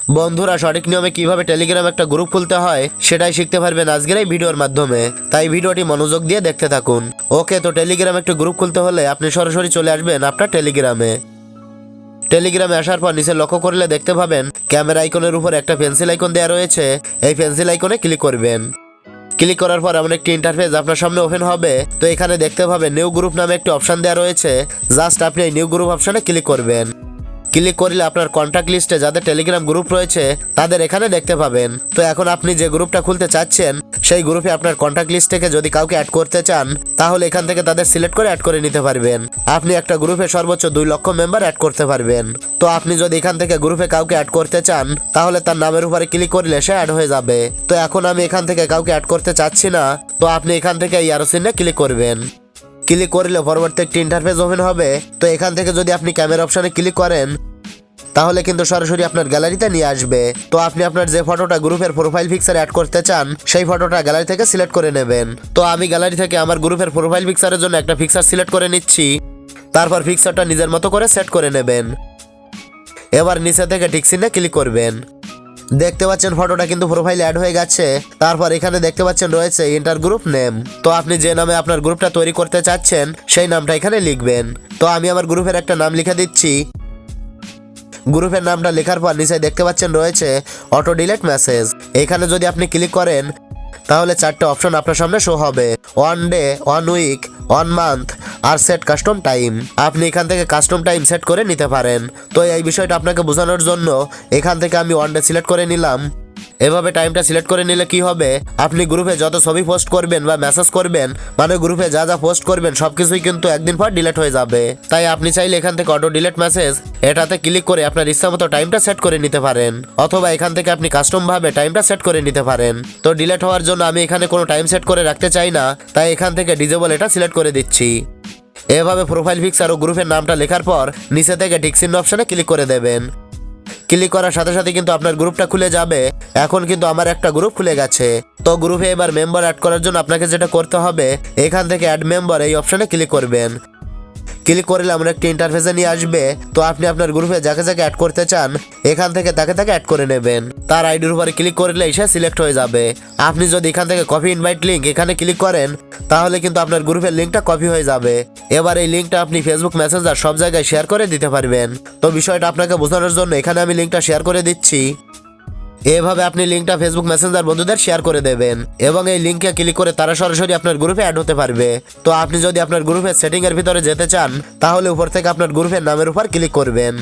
বন্ধুরা, সঠিক নিয়মে কিভাবে টেলিগ্রাম একটা গ্রুপ খুলতে হয় সেটাই শিখতে পারবেন আজকের এই ভিডিওর মাধ্যমে। তাই ভিডিওটি মনোযোগ দিয়ে দেখতে থাকুন। ওকে, তো টেলিগ্রাম একটা গ্রুপ খুলতে হলে আপনি সরাসরি চলে আসবেন আপনার টেলিগ্রামে। টেলিগ্রামে আসার পর নিচে লক্ষ্য করলে দেখতে পাবেন ক্যামেরা আইকনের উপর একটা পেন্সিল আইকন দেওয়া রয়েছে। এই পেন্সিল আইকনে ক্লিক করবেন। ক্লিক করার পর এমন একটি ইন্টারফেস আপনার সামনে ওপেন হবে। তো এখানে দেখতে পাবেন নিউ গ্রুপ নামে একটি অপশন দেওয়া রয়েছে। জাস্ট আপনি এই নিউ গ্রুপ অপশনে ক্লিক করবেন। ক্লিক করলে আপনার কন্ট্যাক্ট লিস্টে যাদের টেলিগ্রাম গ্রুপ রয়েছে তাদের এখানে দেখতে পাবেন। তো এখন আপনি যে গ্রুপটা খুলতে চাচ্ছেন সেই গ্রুপে আপনার কন্ট্যাক্ট লিস্ট থেকে যদি কাউকে অ্যাড করতে চান তাহলে এখান থেকে তাদের সিলেক্ট করে অ্যাড করে নিতে পারবেন। আপনি একটা গ্রুপে সর্বোচ্চ 2 লক্ষ মেম্বার অ্যাড করতে পারবেন। তো আপনি যদি এখান থেকে গ্রুপে কাউকে অ্যাড করতে চান তাহলে তার নামের উপরে ক্লিক করলে সে অ্যাড হয়ে যাবে। তো এখন আমি এখান থেকে কাউকে অ্যাড করতে চাচ্ছি না, তো আপনি এখান থেকে এই অ্যারো চিহ্নে ক্লিক করবেন। ক্লিক করলে পরবর্তী একটি ইন্টারফেস ওপেন হবে। তো এখান থেকে যদি আপনি ক্যামেরা অপশনে ক্লিক করেন তাহলে কিন্তু সরাসরি আপনার গ্যালারিতে নিয়ে আসবে। তো আপনি আপনার যে ফটোটা গ্রুপের প্রোফাইল পিকচারে অ্যাড করতে চান সেই ফটোটা গ্যালারি থেকে সিলেক্ট করে নেবেন। তো আমি গ্যালারি থেকে আমার গ্রুপের প্রোফাইল পিকচারের জন্য একটা পিকচার সিলেক্ট করে নিচ্ছি। তারপর পিকচারটা নিজের মতো করে সেট করে নেবেন। এবার নিচে থেকে টিক চিহ্নে ক্লিক করবেন। দেখতে পাচ্ছেন ফটোটা কিন্তু প্রোফাইলে অ্যাড হয়ে গেছে। তারপর এখানে দেখতে পাচ্ছেন রয়েছে ইন্টার গ্রুপ নেম। তো আপনি যে নামে আপনার গ্রুপটা তৈরি করতে চাচ্ছেন সেই নামটা এখানে লিখবেন। তো আমি আমার গ্রুপের একটা নাম লিখে দিচ্ছি। গ্রুপের নামটা লেখার পর নিচে দেখতে পাচ্ছেন রয়েছে অটো ডিলিট মেসেজ। এখানে যদি আপনি ক্লিক করেন তাহলে 4টে অপশন আপনার সামনে শো হবে: 1 ডে, 1 উইক, 1 মান্থ আর সেট কাস্টম টাইম। আপনি এখান থেকে কাস্টম টাইম সেট করে নিতে পারেন। তো এই বিষয়টা আপনাকে বোঝানোর জন্য এখান থেকে আমি 1 ডে সিলেক্ট করে নিলাম। এভাবে টাইমটা সিলেক্ট করে নিলে কি হবে, আপনি গ্রুপে যত ছবি পোস্ট করবেন বা মেসেজ করবেন, মানে গ্রুপে যা যা পোস্ট করবেন সবকিছুই কিন্তু একদিন পর ডিলিট হয়ে যাবে। তাই আপনি চাইলে এখান থেকে অটো ডিলিট মেসেজ এটাতে ক্লিক করে আপনার ইচ্ছা মতো টাইমটা সেট করে নিতে পারেন, অথবা এখান থেকে আপনি কাস্টম ভাবে টাইমটা সেট করে নিতে পারেন। তো ডিলিট হওয়ার জন্য আমি এখানে কোনো টাইম সেট করে রাখতে চাই না, তাই এখান থেকে ডিজেবল এটা সিলেক্ট করে দিচ্ছি। এভাবে প্রোফাইল পিকচার ও গ্রুপের নামটা লেখার পর নিচে থেকে টিক চিহ্ন অপশনে ক্লিক করে দেবেন। ক্লিক করার সাথে সাথে কিন্তু আপনার গ্রুপটা খুলে যাবে। এখন কিন্তু আমার একটা গ্রুপ খুলে গেছে। তো গ্রুপে এবার মেম্বার অ্যাড করার জন্য আপনাকে যেটা করতে হবে এখান থেকে অ্যাড মেম্বার এই অপশনে ক্লিক করবেন। ক্লিক করলে আমরা একটা ইন্টারফেসে নিয়ে আসবে। তো আপনি আপনার গ্রুপে যাকে যাকে অ্যাড করতে চান এখান থেকে তাকে তাকে অ্যাড করে নেবেন। তার আইডির উপরে ক্লিক করলে সে সিলেক্ট হয়ে যাবে। আপনি যদি এখান থেকে কপি ইনভাইট লিঙ্ক এখানে ক্লিক করেন তাহলে কিন্তু আপনার গ্রুপের লিঙ্কটা কপি হয়ে যাবে। এবার এই লিঙ্কটা আপনি ফেসবুক মেসেঞ্জার সব জায়গায় শেয়ার করে দিতে পারবেন। তো বিষয়টা আপনাকে বোঝানোর জন্য এখানে আমি লিঙ্কটা শেয়ার করে দিচ্ছি। এভাবে আপনি লিঙ্কটা ফেসবুক মেসেঞ্জার বন্ধুদের শেয়ার করে দেবেন এবং এই লিঙ্কে ক্লিক করে তারা সরাসরি আপনার গ্রুপে অ্যাড হতে পারবে। তো আপনি যদি আপনার গ্রুপের সেটিং এর ভিতরে যেতে চান তাহলে উপর থেকে আপনার গ্রুপের নামের উপর ক্লিক করবেন।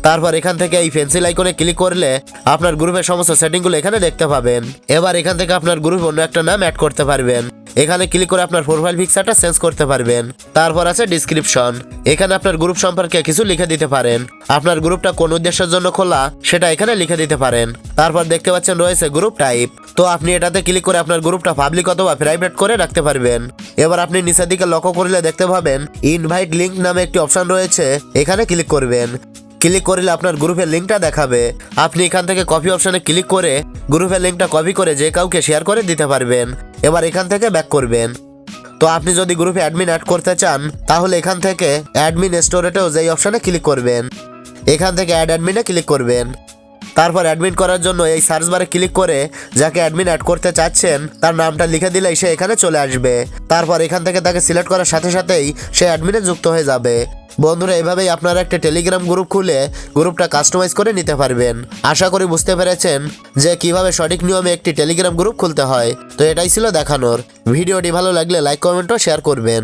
তারপর এখান থেকে এই পেন্সিল আইকনে ক্লিক করলে আপনার গ্রুপের সমস্ত সেটিংগুলো এখানে দেখতে পাবেন। এবার এখান থেকে আপনার গ্রুপে অন্য একটা নাম অ্যাড করতে পারবেন। এখানে ক্লিক করে আপনার প্রোফাইল পিকচারটা চেঞ্জ করতে পারবেন। তারপর আছে ডেসক্রিপশন। এখানে আপনার গ্রুপ সম্পর্কে কিছু লিখে দিতে পারেন। আপনার গ্রুপটা কোন উদ্দেশ্যের জন্য খোলা সেটা এখানে লিখে দিতে পারেন। তারপর দেখতে পাচ্ছেন রয়েছে গ্রুপ টাইপ। তো আপনি এটাতে ক্লিক করে আপনার গ্রুপটা পাবলিক অথবা প্রাইভেট করে রাখতে পারবেন। এবার আপনি নিচের দিকে লক্ষ্য করলে দেখতে পাবেন ইনভাইট লিঙ্ক নামে একটি অপশন রয়েছে, এখানে ক্লিক করবেন। ক্লিক করলে আপনার গ্রুপের লিঙ্কটা দেখাবে। আপনি এখান থেকে কপি অপশনে ক্লিক করে গ্রুপের লিঙ্কটা কপি করে যে কাউকে শেয়ার করে দিতে পারবেন। এবার এখান থেকে ব্যাক করবেন। তো আপনি যদি গ্রুপে অ্যাডমিন অ্যাড করতে চান তাহলে এখান থেকে অ্যাডমিন স্টোরেটেও যেই অপশনে ক্লিক করবেন, এখান থেকে অ্যাড অ্যাডমিনে ক্লিক করবেন। তারপর অ্যাডমিন করার জন্য এই সার্চ বারে ক্লিক করে যাকে অ্যাডমিন অ্যাড করতে চাচ্ছেন তার নামটা লিখে দিলেই সে এখানে চলে আসবে। তারপর এখান থেকে তাকে সিলেক্ট করার সাথে সাথেই সে অ্যাডমিনে যুক্ত হয়ে যাবে। বন্ধুরা, এভাবেই আপনারা একটা টেলিগ্রাম গ্রুপ খুলে গ্রুপটা কাস্টমাইজ করে নিতে পারবেন। আশা করি বুঝতে পেরেছেন যে কিভাবে সঠিক নিয়মে একটি টেলিগ্রাম গ্রুপ খুলতে হয়। তো এটাই ছিল দেখানোর। ভিডিওটি ভালো লাগলে লাইক, কমেন্ট ও শেয়ার করবেন।